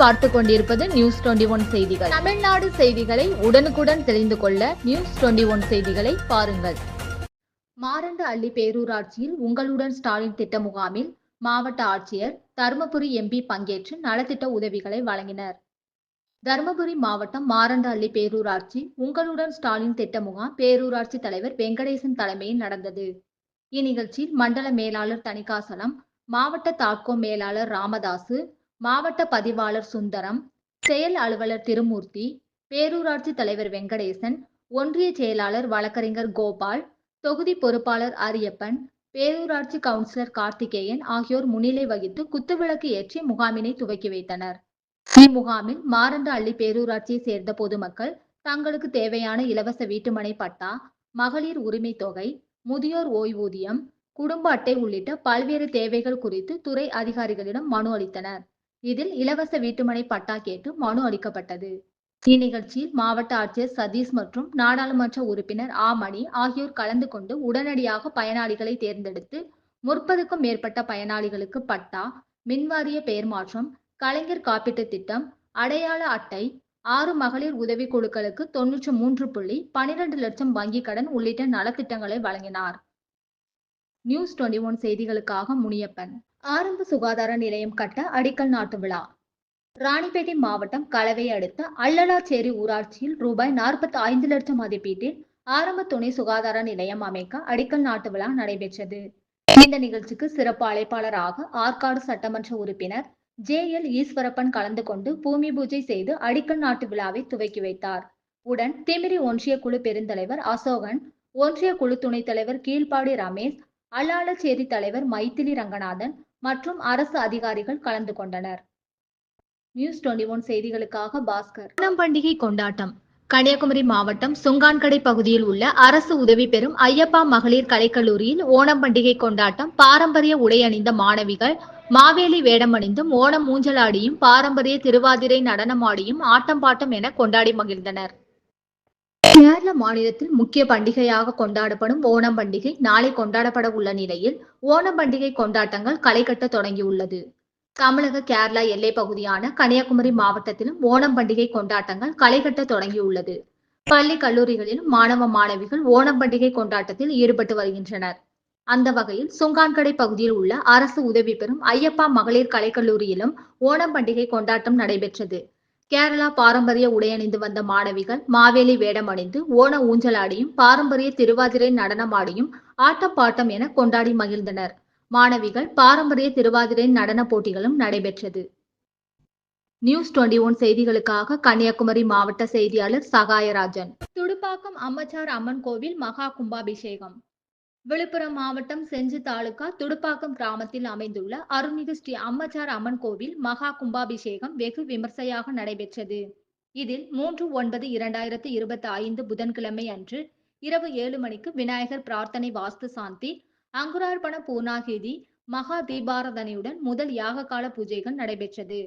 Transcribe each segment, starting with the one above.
பார்த்துக் கொண்டிருப்பது நியூஸ் 21 செய்திகள். தமிழ்நாடு செய்திகளை உடனுக்குடன் தெரிந்து கொள்ள நியூஸ் 21 செய்திகளை பாருங்கள். மாரண்ட அள்ளி பேரூராட்சியில் உங்களுடன் ஸ்டாலின் திட்ட முகாமில் மாவட்ட ஆட்சியர், தருமபுரி எம்பி பங்கேற்று நலத்திட்ட உதவிகளை வழங்கினர். தருமபுரி மாவட்டம் மாரண்ட அள்ளி பேரூராட்சி உங்களுடன் ஸ்டாலின் திட்ட முகாம் பேரூராட்சி தலைவர் வெங்கடேசன் தலைமையில் நடந்தது. இந்நிகழ்ச்சியில் மண்டல மேலாளர் தணிகாசலம், மாவட்ட தாட்கோ மேலாளர் ராமதாசு, மாவட்ட பதிவாளர் சுந்தரம், செயல் அலுவலர் திருமூர்த்தி, பேரூராட்சி தலைவர் வெங்கடேசன், ஒன்றிய செயலாளர் வழக்கறிஞர் கோபால், தொகுதி பொறுப்பாளர் அரியப்பன், பேரூராட்சி கவுன்சிலர் கார்த்திகேயன் ஆகியோர் முன்னிலை வகித்து குத்துவிளக்கு ஏற்றி முகாமினை துவக்கி வைத்தனர். இம்முகாமில் மாரண்ட அள்ளி பேரூராட்சியை சேர்ந்த பொதுமக்கள் தங்களுக்கு தேவையான இலவச வீட்டுமனை பட்டா, மகளிர் உரிமை தொகை, முதியோர் ஓய்வூதியம், குடும்ப அட்டை உள்ளிட்ட பல்வேறு தேவைகள் குறித்து துறை அதிகாரிகளிடம் மனு அளித்தனர். இதில் இலவச வீட்டுமனை பட்டா கேட்டு மனு அளிக்கப்பட்டது. இந்நிகழ்ச்சியில் மாவட்ட ஆட்சியர் சதீஷ் மற்றும் நாடாளுமன்ற உறுப்பினர் மணி ஆகியோர் கலந்து கொண்டு உடனடியாக பயனாளிகளை தேர்ந்தெடுத்து 30க்கும் மேற்பட்ட பயனாளிகளுக்கு பட்டா, மின்வாரிய பெயர் மாற்றம், கலைஞர் காப்பீட்டு திட்டம், அடையாள அட்டை, 6 மகளிர் உதவி குழுக்களுக்கு 93.12 லட்சம் வங்கிக் கடன் உள்ளிட்ட நலத்திட்டங்களை வழங்கினார். நியூஸ் 21 செய்திகளுக்காக முனியப்பன். ஆரம்ப சுகாதார நிலையம் கட்ட அடிக்கல் நாட்டு விழா. ராணிப்பேட்டை மாவட்டம் கலவை அடுத்த அல்லலாச்சேரி ஊராட்சியில் ரூபாய் 45 லட்சம் மதிப்பீட்டில் ஆரம்ப துணை சுகாதார நிலையம் அமைக்க அடிக்கல் நாட்டு விழா நடைபெற்றது. இந்த நிகழ்ச்சிக்கு சிறப்பு அழைப்பாளராக ஆற்காடு சட்டமன்ற உறுப்பினர் JL ஈஸ்வரப்பன் கலந்து கொண்டு பூமி பூஜை செய்து அடிக்கல் நாட்டு விழாவை துவக்கி வைத்தார். உடன் திமிரி ஒன்றிய குழு பெருந்தலைவர் அசோகன், ஒன்றிய குழு துணைத் தலைவர் கீழ்பாடி ரமேஷ், அல்லாளச்சேரி தலைவர் மைத்திலி ரங்கநாதன் மற்றும் அரசு அதிகாரிகள் கலந்து கொண்டனர். நியூஸ் 21 செய்திகளுக்காக பாஸ்கர். ஓணம் பண்டிகை கொண்டாட்டம். கன்னியாகுமரி மாவட்டம் சுங்கான்கடை பகுதியில் உள்ள அரசு உதவி பெறும் ஐயப்பா மகளிர் கலைக்கல்லூரியில் ஓணம் பண்டிகை கொண்டாட்டம் பாரம்பரிய உடை அணிந்த மாணவிகள் மாவேலி வேடமணிந்தும் ஓணம் ஊஞ்சலாடியும் பாரம்பரிய திருவாதிரை நடனமாடியும் ஆட்டம் பாட்டம் என கொண்டாடி மகிழ்ந்தனர். கேரள மாநிலத்தில் முக்கிய பண்டிகையாக கொண்டாடப்படும் ஓணம் பண்டிகை நாளை கொண்டாடப்பட உள்ள நிலையில் ஓணம் பண்டிகை கொண்டாட்டங்கள் களை கட்ட தொடங்கியுள்ளது. தமிழக கேரளா எல்லை பகுதியான கன்னியாகுமரி மாவட்டத்திலும் ஓணம் பண்டிகை கொண்டாட்டங்கள் களை கட்ட தொடங்கியுள்ளது. பள்ளி கல்லூரிகளிலும் மாணவ மாணவிகள் ஓணம் பண்டிகை கொண்டாட்டத்தில் ஈடுபட்டு வருகின்றனர். அந்த வகையில் சுங்கான்கடை பகுதியில் உள்ள அரசு உதவி பெறும் ஐயப்பா மகளிர் கலைக்கல்லூரியிலும் ஓணம் பண்டிகை கொண்டாட்டம் நடைபெற்றது. கேரளா பாரம்பரிய உடையணிந்து வந்த மாணவிகள் மாவேலி வேடம் அணிந்து ஓண ஊஞ்சலாடியும் பாரம்பரிய திருவாதிரை நடனமாடியும் ஆட்டம் பாட்டம் என கொண்டாடி மகிழ்ந்தனர். மாணவிகள் பாரம்பரிய திருவாதிரை நடன போட்டிகளும் நடைபெற்றது. நியூஸ் 21 செய்திகளுக்காக கன்னியாகுமரி மாவட்ட செய்தியாளர் சகாயராஜன். துடுப்பாக்கம் அம்மச்சார் அம்மன் கோவில் மகா கும்பாபிஷேகம். விழுப்புரம் மாவட்டம் செஞ்சி தாலுகா துடுப்பாக்கம் கிராமத்தில் அமைந்துள்ள அருள்மிகு ஸ்ரீ அம்மச்சார் அம்மன் கோவில் மகா கும்பாபிஷேகம் வெகு விமர்சையாக நடைபெற்றது. இதில் 3/9/2025 புதன்கிழமை அன்று இரவு 7 மணிக்கு விநாயகர் பிரார்த்தனை வாஸ்து சாந்தி, அங்குரார்ப்பண பூர்ணாகிதி, மகா தீபாராதனையுடன் முதல் யாக கால பூஜைகள் நடைபெற்றது.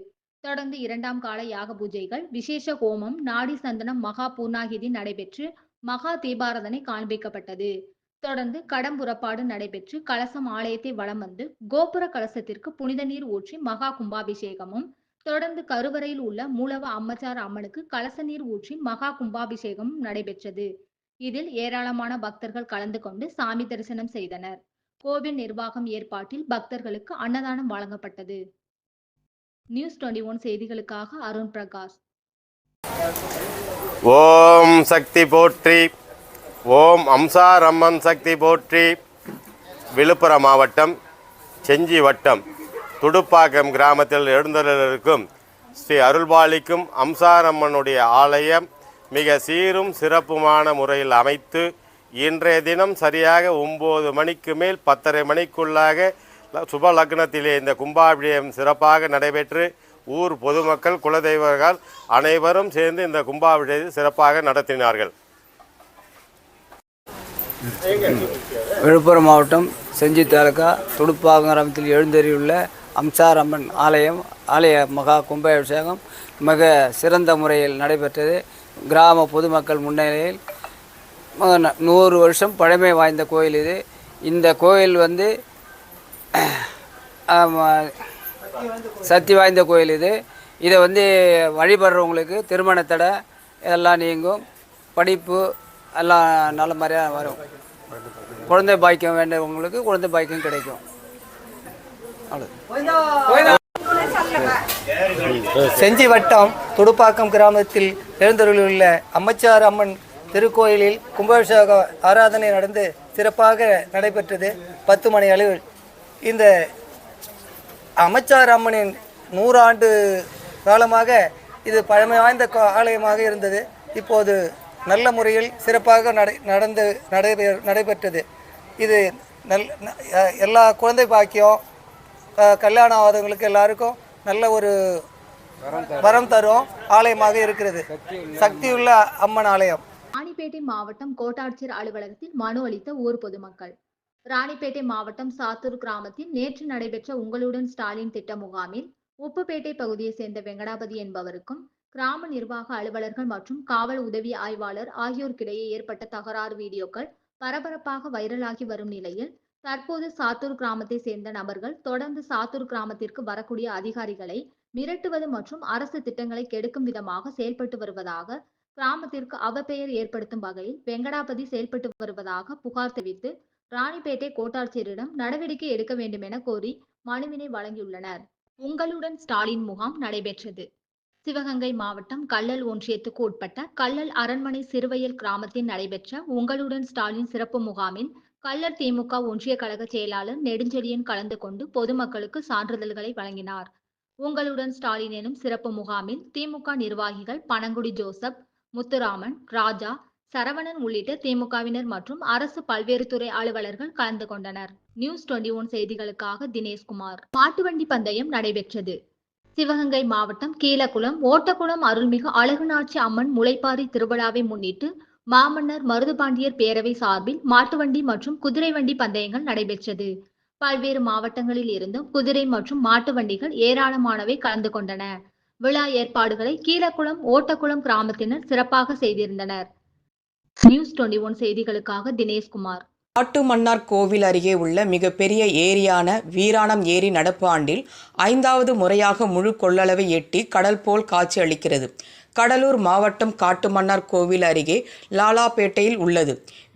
தொடர்ந்து 2ஆம் கால யாக பூஜைகள், விசேஷ ஹோமம், நாடி சந்தனம், மகா பூர்ணாகிதி நடைபெற்று மகா தீபாராதனை காண்பிக்கப்பட்டது. தொடர்ந்து கடம்புறப்பாடு நடைபெற்று கலசம் ஆலயத்தை வலம் வந்து கோபுர கலசத்திற்கு புனித நீர் ஊற்றி மகா கும்பாபிஷேகமும், தொடர்ந்து கருவறையில் உள்ள மூலவ அம்மச்சார் அம்மனுக்கு கலச நீர் ஊற்றி மகா கும்பாபிஷேகமும் நடைபெற்றது. இதில் ஏராளமான பக்தர்கள் கலந்து கொண்டு சாமி தரிசனம் செய்தனர். கோவில் நிர்வாகம் ஏற்பாட்டில் பக்தர்களுக்கு அன்னதானம் வழங்கப்பட்டது. நியூஸ் 21 செய்திகளுக்காக அருண் பிரகாஷ். ஓம் சக்தி போற்றி, ஓம் அம்சார் அம்மன் சக்தி போற்றி. விழுப்புரம் மாவட்டம் செஞ்சி வட்டம் துடுப்பாக்கம் கிராமத்தில் எழுந்தருளிருக்கும் ஸ்ரீ அருள்பாலிக்கும் அம்சார் அம்மனுடைய ஆலயம் மிக சீரும் சிறப்புமான முறையில் அமைத்து இன்றைய தினம் சரியாக 9 மணிக்கு மேல் 10:30 மணிக்குள்ளாக சுப லக்னத்திலே இந்த கும்பாபிஷேகம் சிறப்பாக நடைபெற்று ஊர் பொதுமக்கள் குலதெய்வர்கள் அனைவரும் சேர்ந்து இந்த கும்பாபிஷேகத்தை சிறப்பாக நடத்தினார்கள். விழுப்புரம் மாவட்டம் செஞ்சி தாலுகா துடுப்பாக்கம் கிராமத்தில் எழுந்தருளியுள்ள அம்சார் அம்மன் ஆலய மகா கும்பாபிஷேகம் மிக சிறந்த முறையில் நடைபெற்றது. கிராம பொதுமக்கள் முன்னிலையில் 100 வருஷம் பழமை வாய்ந்த கோயில் இது. இந்த கோயில் சக்தி வாய்ந்த கோயில் இது. இதை வழிபடுறவங்களுக்கு திருமண தடை இதெல்லாம் நீங்கும், படிப்பு எல்லாம் நல்ல மாதிரியாக வரும், குழந்தை பாக்கியம் வேண்டவங்களுக்கு குழந்தை பாக்கியம் கிடைக்கும். செஞ்சி வட்டம் துடுப்பாக்கம் கிராமத்தில் எழுந்தருளியுள்ள அம்மச்சார் அம்மன் திருக்கோயிலில் கும்பாபிஷேக ஆராதனை நடந்து சிறப்பாக நடைபெற்றது. 10 மணி அளவில் இந்த அம்மச்சார் அம்மனின் 100 ஆண்டு காலமாக இது பழமை வாய்ந்த ஆலயமாக இருந்தது. இப்போது நல்ல முறையில் சிறப்பாக நடைபெற்றது. இது எல்லா குழந்தை பாக்கியம் கல்யாணம் ஆகாதவங்களுக்கு எல்லாருக்கும் நல்ல ஒரு வரம் தரும் ஆலயமாக இருக்கிறது. சக்தியுள்ள அம்மன் ஆலயம். ராணிப்பேட்டை மாவட்டம் கோட்டாட்சியர் அலுவலகத்தில் மனு அளித்த ஊர் பொதுமக்கள். ராணிப்பேட்டை மாவட்டம் சாத்தூர் கிராமத்தில் நேற்று நடைபெற்ற உங்களுடன் ஸ்டாலின் திட்ட முகாமில் உப்புப்பேட்டை பகுதியை சேர்ந்த வெங்கடாபதி என்பவருக்கும் கிராம நிர்வாக அலுவலர்கள் மற்றும் காவல் உதவி ஆய்வாளர் ஆகியோருக்கிடையே ஏற்பட்ட தகராறு வீடியோக்கள் பரபரப்பாக வைரலாகி வரும் நிலையில் தற்போது சாத்தூர் கிராமத்தை சேர்ந்த நபர்கள் தொடர்ந்து சாத்தூர் கிராமத்திற்கு வரக்கூடிய அதிகாரிகளை மிரட்டுவது மற்றும் அரசு திட்டங்களை கெடுக்கும் விதமாக செயல்பட்டு வருவதாக கிராமத்திற்கு அவப்பெயர் ஏற்படுத்தும் வகையில் வெங்கடாபதி செயல்பட்டு வருவதாக புகார் தெரிவித்து ராணிப்பேட்டை கோட்டாட்சியரிடம் நடவடிக்கை எடுக்க வேண்டும் என கோரி மனுவினை வழங்கியுள்ளனர். உங்களுடன் ஸ்டாலின் முகாம் நடைபெற்றது. சிவகங்கை மாவட்டம் கள்ளல் ஒன்றியத்துக்கு உட்பட்ட கள்ளல் அரண்மனை சிறுவயல் கிராமத்தில் நடைபெற்ற உங்களுடன் ஸ்டாலின் சிறப்பு முகாமில் கள்ளர் திமுக ஒன்றிய கழக செயலாளர் நெடுஞ்செழியன் கலந்து கொண்டு பொதுமக்களுக்கு சான்றிதழ்களை வழங்கினார். உங்களுடன் ஸ்டாலின் எனும் சிறப்பு முகாமில் திமுக நிர்வாகிகள் பனங்குடி ஜோசப், முத்துராமன், ராஜா, சரவணன் உள்ளிட்ட திமுகவினர் மற்றும் அரசு பல்வேறு துறை அலுவலர்கள் கலந்து கொண்டனர். நியூஸ் 21 செய்திகளுக்காக தினேஷ்குமார். மாட்டுவண்டி பந்தயம் நடைபெற்றது. சிவகங்கை மாவட்டம் கீழக்குளம் ஓட்டக்குளம் அருள்மிகு அழகுநாச்சி அம்மன் முளைப்பாரி திருவிழாவை முன்னிட்டு மாமன்னர் மருதுபாண்டியர் பேரவை சார்பில் மாட்டுவண்டி மற்றும் குதிரை வண்டி பந்தயங்கள் நடைபெற்றது. பல்வேறு மாவட்டங்களில் இருந்தும் குதிரை மற்றும் மாட்டு வண்டிகள் ஏராளமானவை கலந்து கொண்டன. விழா ஏற்பாடுகளை கீழக்குளம் ஓட்டக்குளம் கிராமத்தினர் சிறப்பாக செய்திருந்தனர். நியூஸ் 21 செய்திகளுக்காக தினேஷ்குமார். காட்டுமன்னார் கோவில் அருகே உள்ள மிகப்பெரிய ஏரியான வீராணம் ஏரி நடப்பு ஆண்டில் 5வது முறையாக முழு கொள்ளளவை எட்டி கடல் போல் காட்சி அளிக்கிறது. கடலூர் மாவட்டம் காட்டுமன்னார் கோவில் அருகே லாலாப்பேட்டையில் உள்ளது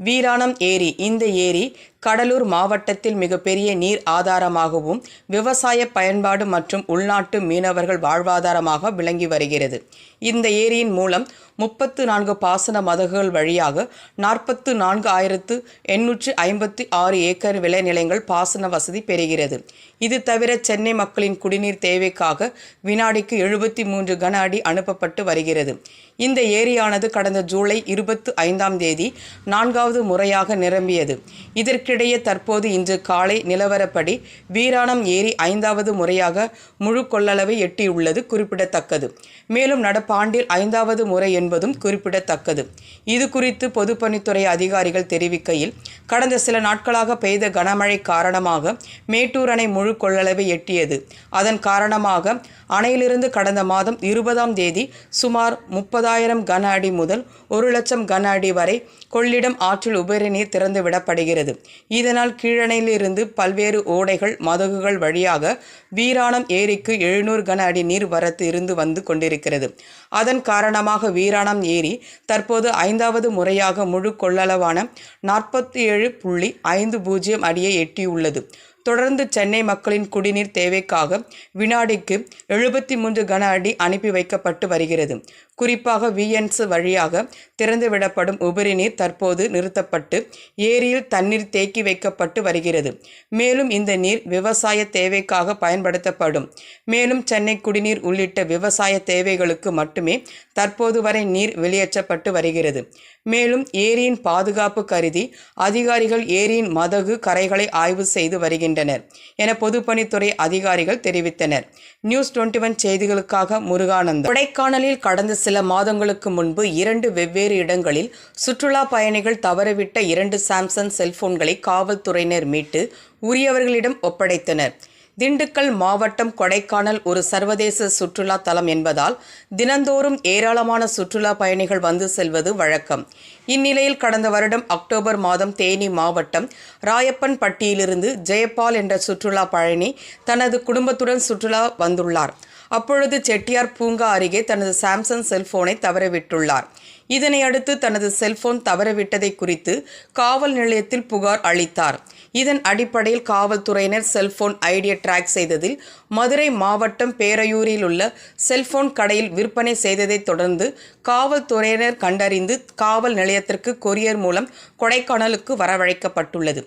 வீராணம் ஏரி. இந்த ஏரி கடலூர் மாவட்டத்தில் மிகப்பெரிய நீர் ஆதாரமாகவும் விவசாய பயன்பாடு மற்றும் உள்நாட்டு மீனவர்கள் வாழ்வாதாரமாக விளங்கி வருகிறது. இந்த ஏரியின் மூலம் 34 பாசன மதகுகள் வழியாக 44,856 ஏக்கர் விளைநிலங்கள் பாசன வசதி பெறுகிறது. இது தவிர சென்னை மக்களின் குடிநீர் தேவைக்காக வினாடிக்கு 73 கன அடி அனுப்பப்பட்டு வருகிறது. இந்த ஏரியானது கடந்த ஜூலை 25ஆம் தேதி 4வது முறையாக நிரம்பியது. இதற்கிடையே தற்போது இன்று காலை நிலவரப்படி வீராணம் ஏரி 5வது முறையாக முழு கொள்ளளவை எட்டியுள்ளது குறிப்பிடத்தக்கது. மேலும் நடப்பாண்டில் 5வது முறை என்பதும் குறிப்பிடத்தக்கது. இது குறித்து பொதுப்பணித்துறை அதிகாரிகள் தெரிவிக்கையில், கடந்த சில நாட்களாக பெய்த கனமழை காரணமாக மேட்டூர் அணை முழு கொள்ளளவை எட்டியது. அதன் காரணமாக அணையிலிருந்து கடந்த மாதம் 20ஆம் தேதி சுமார் 30,000 கன அடி முதல் 1,00,000 கன அடி வரை கொள்ளிடம் ஆற்றில் உபரி நீர் திறந்து விடப்படுகிறது. இதனால் கீழணையிலிருந்து பல்வேறு ஓடைகள் மதகுகள் வழியாக வீராணம் ஏரிக்கு 700 கன அடி நீர் வரத்து இருந்து வந்து கொண்டிருக்கிறது. அதன் காரணமாக வீராணம் ஏரி தற்போது 5வது முறையாக முழு கொள்ளளவான 47.50 அடியை எட்டியுள்ளது. தொடர்ந்து சென்னை மக்களின் குடிநீர் தேவைக்காக வினாடிக்கு 73 கன அடி அனுப்பி வைக்கப்பட்டு வருகிறது. குறிப்பாக விஎன்ஸ் வழியாக திறந்துவிடப்படும் உபரி நீர் தற்போது நிறுத்தப்பட்டு ஏரியில் தண்ணீர் தேக்கி வைக்கப்பட்டு வருகிறது. மேலும் இந்த நீர் விவசாய தேவைக்காக பயன்படுத்தப்படும். மேலும் சென்னை குடிநீர் உள்ளிட்ட விவசாய தேவைகளுக்கு மட்டுமே தற்போது வரை நீர் வெளியேற்றப்பட்டு வருகிறது. மேலும் ஏரியின் பாதுகாப்பு கருதி அதிகாரிகள் ஏரியின் மதகு கரைகளை ஆய்வு செய்து வருகின்றனர் என பொதுப்பணித்துறை அதிகாரிகள் தெரிவித்தனர். நியூஸ் 21 செய்திகளுக்காக முருகானந்தம். கொடைக்கானலில் கடந்த சில மாதங்களுக்கு முன்பு 2 வெவ்வேறு இடங்களில் சுற்றுலா பயணிகள் தவறவிட்ட 2 சாம்சங் செல்போன்களை காவல்துறையினர் மீட்டு உரியவர்களிடம் ஒப்படைத்தனர். திண்டுக்கல் மாவட்டம் கொடைக்கானல் ஒரு சர்வதேச சுற்றுலா தலம் என்பதால் தினந்தோறும் ஏராளமான சுற்றுலா பயணிகள் வந்து செல்வது வழக்கம். இந்நிலையில் கடந்த வருடம் அக்டோபர் மாதம் தேனி மாவட்டம் ராயப்பன்பட்டியிலிருந்து ஜெயபால் என்ற சுற்றுலா பயணி தனது குடும்பத்துடன் சுற்றுலா வந்துள்ளார். அப்பொழுது செட்டியார் பூங்கா அருகே தனது சாம்சங் செல்போனை தவறவிட்டுள்ளார். இதனை அடுத்து தனது செல்போன் தவறவிட்டதை குறித்து காவல் நிலையத்தில் புகார் அளித்தார். இதன் அடிப்படையில் காவல்துறையினர் செல்போன் ஐடியை டிராக் செய்ததில் மதுரை மாவட்டம் பேரையூரில் உள்ள செல்போன் கடையில் விற்பனை செய்ததை தொடர்ந்து காவல்துறையினர் கண்டறிந்து காவல் நிலையத்திற்கு கொரியர் மூலம் கொடைக்கானலுக்கு வரவழைக்கப்பட்டுள்ளது.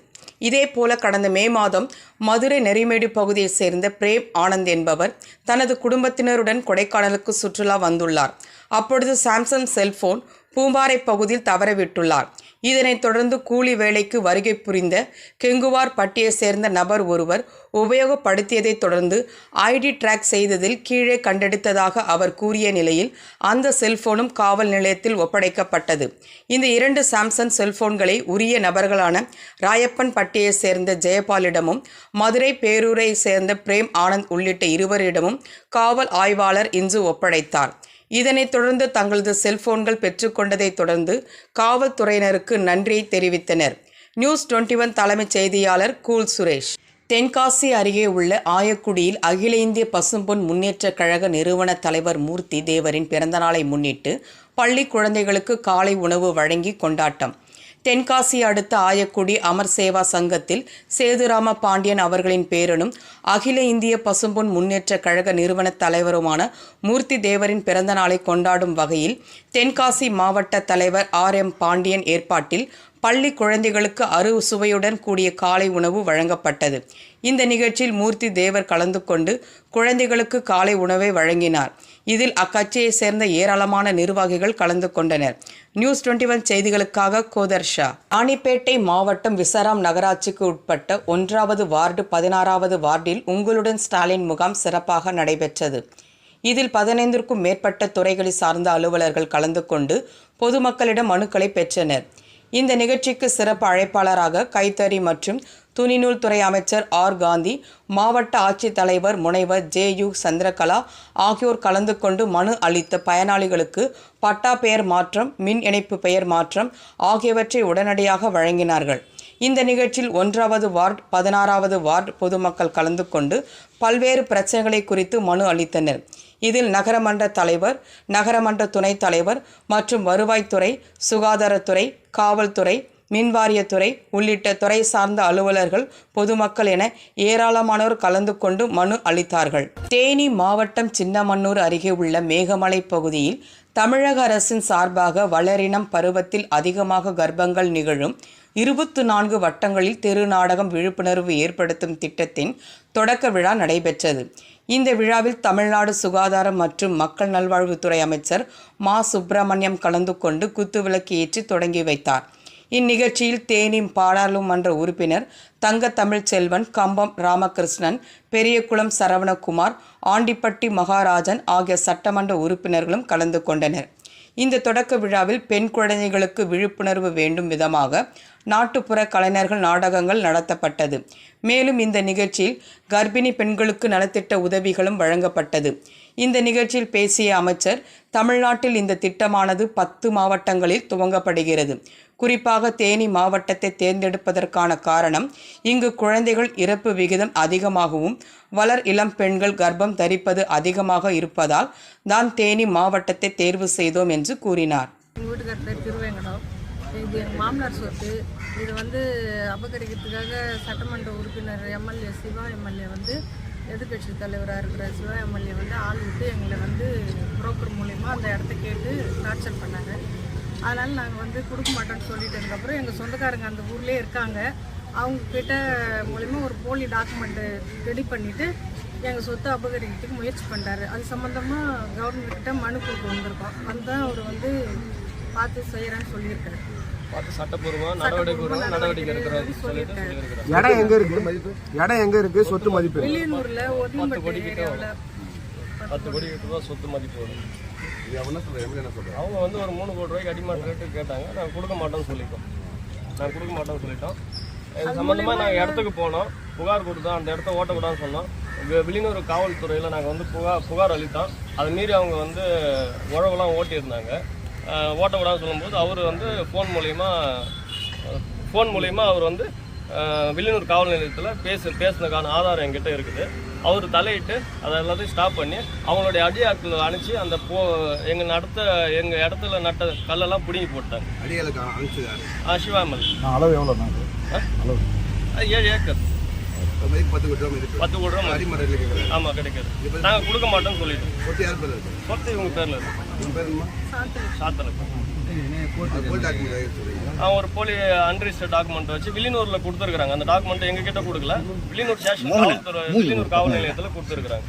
இதேபோல கடந்த மே மாதம் மதுரை நெறிமேடு பகுதியைச் சேர்ந்த பிரேம் ஆனந்த் என்பவர் தனது குடும்பத்தினருடன் கொடைக்கானலுக்கு சுற்றுலா வந்துள்ளார். அப்பொழுது சாம்சங் செல்போன் பூம்பாறை பகுதியில் தவறவிட்டுள்ளார். இதனைத் தொடர்ந்து கூலி வேலைக்கு வருகை புரிந்த கெங்குவார் பட்டியைச் சேர்ந்த நபர் ஒருவர் உபயோகப்படுத்தியதைத் தொடர்ந்து ஐடி டிராக் செய்ததில் கீழே கண்டெடுத்ததாக அவர் கூறிய நிலையில் அந்த செல்போனும் காவல் நிலையத்தில் ஒப்படைக்கப்பட்டது. இந்த 2 சாம்சங் செல்போன்களை உரிய நபர்களான ராயப்பன் பட்டியைச் சேர்ந்த ஜெயபாலிடமும் மதுரை பேரூரை சேர்ந்த பிரேம் ஆனந்த் உள்ளிட்ட இருவரிடமும் காவல் ஆய்வாளர் இன்று ஒப்படைத்தார். இதனைத் தொடர்ந்து தங்களது செல்போன்கள் பெற்றுக்கொண்டதை தொடர்ந்து காவல்துறையினருக்கு நன்றியை தெரிவித்தனர். நியூஸ் 21 தலைமைச் செய்தியாளர் கூல் சுரேஷ். தென்காசி அருகே உள்ள ஆயக்குடியில் அகில இந்திய பசும்பொன் முன்னேற்றக் கழக நிறுவன தலைவர் மூர்த்தி தேவரின் பிறந்தநாளை முன்னிட்டு பள்ளி குழந்தைகளுக்கு காலை உணவு வழங்கி கொண்டாட்டம். தென்காசி அடுத்த ஆயக்குடி அமர் சேவா சங்கத்தில் சேதுராம பாண்டியன் அவர்களின் பேரனும் அகில இந்திய பசும்பொன் முன்னேற்றக் கழக நிறுவன தலைவருமான மூர்த்தி தேவரின் பிறந்த நாளை கொண்டாடும் வகையில் தென்காசி மாவட்ட தலைவர் RM பாண்டியன் ஏற்பாட்டில் பள்ளி குழந்தைகளுக்கு அறுசுவையுடன் கூடிய காலை உணவு வழங்கப்பட்டது. இந்த நிகழ்ச்சியில் மூர்த்தி தேவர் கலந்து கொண்டு குழந்தைகளுக்கு காலை உணவை வழங்கினார். இதில் அக்கட்சியை சேர்ந்த ஏராளமான நிர்வாகிகள் கலந்து கொண்டனர். நியூஸ் 21 செய்திகளுக்காக கோதர்ஷா. ராணிப்பேட்டை மாவட்டம் விசாராம் நகராட்சிக்கு உட்பட்ட 1வது வார்டு 16வது வார்டில் உங்களுடன் ஸ்டாலின் முகாம் சிறப்பாக நடைபெற்றது. இதில் 15க்கும் மேற்பட்ட துறைகளை சார்ந்த அலுவலர்கள் கலந்து கொண்டு பொதுமக்களிடம் மனுக்களை பெற்றனர். இந்த நிகழ்ச்சிக்கு சிறப்பு அழைப்பாளராக கைத்தறி மற்றும் துணிநூல் துறை அமைச்சர் R காந்தி, மாவட்ட ஆட்சித்தலைவர் முனைவர் JU சந்திரகலா ஆகியோர் கலந்து கொண்டு மனு அளித்த பயனாளிகளுக்கு பட்டா பெயர் மாற்றம், மின் இணைப்பு பெயர் மாற்றம் ஆகியவற்றை உடனடியாக வழங்கினார்கள். இந்த நிகழ்ச்சியில் 1வது வார்டு 16வது வார்டு பொதுமக்கள் கலந்து கொண்டு பல்வேறு பிரச்சனைகளை குறித்து மனு அளித்தனர். இதில் நகரமன்ற தலைவர், நகரமன்ற துணைத் தலைவர் மற்றும் வருவாய்த்துறை, சுகாதாரத்துறை, காவல்துறை, மின்வாரியத்துறை உள்ளிட்ட துறை சார்ந்த அலுவலர்கள், பொதுமக்கள் என ஏராளமானோர் கலந்து கொண்டு மனு அளித்தார்கள். தேனி மாவட்டம் சின்னமன்னூர் அருகே உள்ள மேகமலை பகுதியில் தமிழக அரசின் சார்பாக வளரினம் பருவத்தில் அதிகமாக கர்ப்பங்கள் நிகழும் 24 வட்டங்களில் தெருநாடகம் விழிப்புணர்வு ஏற்படுத்தும் திட்டத்தின் தொடக்க விழா நடைபெற்றது. இந்த விழாவில் தமிழ்நாடு சுகாதாரம் மற்றும் மக்கள் நல்வாழ்வுத்துறை அமைச்சர் மா சுப்பிரமணியம் கலந்து கொண்டு குத்துவிளக்கு ஏற்றி தொடங்கி வைத்தார். இந்நிகழ்ச்சியில் தேனி பாராளுமன்ற உறுப்பினர் தங்க தமிழ்ச்செல்வன், கம்பம் ராமகிருஷ்ணன், பெரியகுளம் சரவணகுமார், ஆண்டிப்பட்டி மகாராஜன் ஆகிய சட்டமன்ற உறுப்பினர்களும் கலந்து கொண்டனர். இந்த தொடக்க விழாவில் பெண் குழந்தைகளுக்கு விழிப்புணர்வு வேண்டும் விதமாக நாட்டுப்புற கலைஞர்கள் நாடகங்கள் நடத்தப்பட்டது. மேலும் இந்த நிகழ்ச்சியில் கர்ப்பிணி பெண்களுக்கு நலத்திட்ட உதவிகளும் வழங்கப்பட்டது. இந்த நிகழ்ச்சியில் பேசிய அமைச்சர், தமிழ்நாட்டில் இந்த திட்டமானது 10 மாவட்டங்களில் துவங்கப்படுகிறது. குறிப்பாக தேனி மாவட்டத்தை தேர்ந்தெடுப்பதற்கான காரணம், இங்கு குழந்தைகள் இறப்பு விகிதம் அதிகமாகவும் வளர் இளம் பெண்கள் கர்ப்பம் தரிப்பது அதிகமாக இருப்பதால் தான் தேனி மாவட்டத்தை தேர்வு செய்தோம் என்று கூறினார். வீட்டுக்கார் பேர் திருவேங்கடம். இது எங்கள் மாமனார் சொத்து. இது அபகரிக்கிறதுக்காக சட்டமன்ற உறுப்பினர் MLA சிவா MLA எதிர்கட்சி தலைவராக இருக்கிற சிவா MLA ஆள் விட்டு எங்களை புரோக்கர் மூலிமா அந்த இடத்த கேட்டு டார்ச்சர் பண்ணாங்க. அதனால் நாங்கள் கொடுக்க மாட்டோம்னு சொல்லிட்டதுக்கப்புறம் எங்கள் சொந்தக்காரங்க அந்த ஊர்லேயே இருக்காங்க. அவங்கக்கிட்ட மூலிமா ஒரு போலி டாக்குமெண்ட்டு ரெடி பண்ணிவிட்டு எங்கள் சொத்தை அபகரிக்கிறதுக்கு முயற்சி பண்ணுறாரு. அது சம்மந்தமாக கவர்மெண்ட்கிட்ட மனு கொடுக்க வந்திருக்கோம். அதுதான் அவர் பார்த்து செய்கிறேன்னு சொல்லியிருக்காரு. பார்த்து சட்டப்பூர்வமாக நடவடிக்கை எடுக்கிறாரு சொல்லியிருக்காரு. இடம் எங்கே இருக்குது? சொத்து மதிப்பு வெளியூரில் 10 கோடி ரூபா சொத்து மதிப்பு வரும். அவங்க ஒரு 3 கோடி ரூபாய்க்கு அடிமாட்டு ரேட்டு கேட்டாங்க. நாங்கள் கொடுக்க மாட்டோம்னு சொல்லிட்டோம். இது சம்மந்தமாக நாங்கள் இடத்துக்கு போனோம், புகார் கொடுத்தோம். அந்த இடத்த ஓட்டக்கூடாதுன்னு சொன்னோம். விழிநூறு காவல்துறையில் நாங்கள் புகார் அளித்தோம். அதை மீறி அவங்க உழவெல்லாம் ஓட்டியிருந்தாங்க. ஓட்டக்கூடாதுன்னு சொல்லும்போது அவர் ஃபோன் மூலிமா அவர் வில்லியனூர் காவல் நிலையத்தில் பேசினதுக்கான ஆதாரம் என்கிட்ட இருக்குது. அவர் தலையிட்டு அதை எல்லாத்தையும் ஸ்டாப் பண்ணி அவங்களுடைய அடியாட்கள் அனுப்பிச்சு அந்த எங்கள் இடத்துல நட்ட கல்லெல்லாம் பிடுங்கி போட்டாங்க. சிவாமல் அளவு எவ்வளோ? 7 ஏக்கர் 10 கோடி ரூபா. ஆமாம் கிடைக்காது. நாங்கள் கொடுக்க மாட்டோம்னு சொல்லிட்டோம். சொத்து இவங்க பேரில் இருக்கு. சாத்தலை ஒரு போலி அன்ரிஜிஸ்டர்ட் டாக்குமெண்ட் வச்சு வில்லியனூரில் கொடுத்துருக்காங்க. அந்த டாக்குமெண்ட் எங்ககிட்ட கொடுக்கல, வில்லியனூர் ஸ்டேஷன் வில்லியனூர் காவல் நிலையத்தில் கொடுத்துருக்காங்க.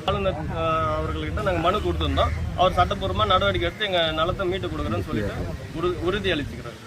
ஆளுநர் அவர்கள்கிட்ட நாங்கள் மனு கொடுத்துருந்தோம். அவர் சட்டப்பூர்வமாக நடவடிக்கை எடுத்து எங்கள் நிலத்தை மீட்டு கொடுக்குறேன்னு சொல்லிட்டு உறுதி அளிச்சுக்கிறார்.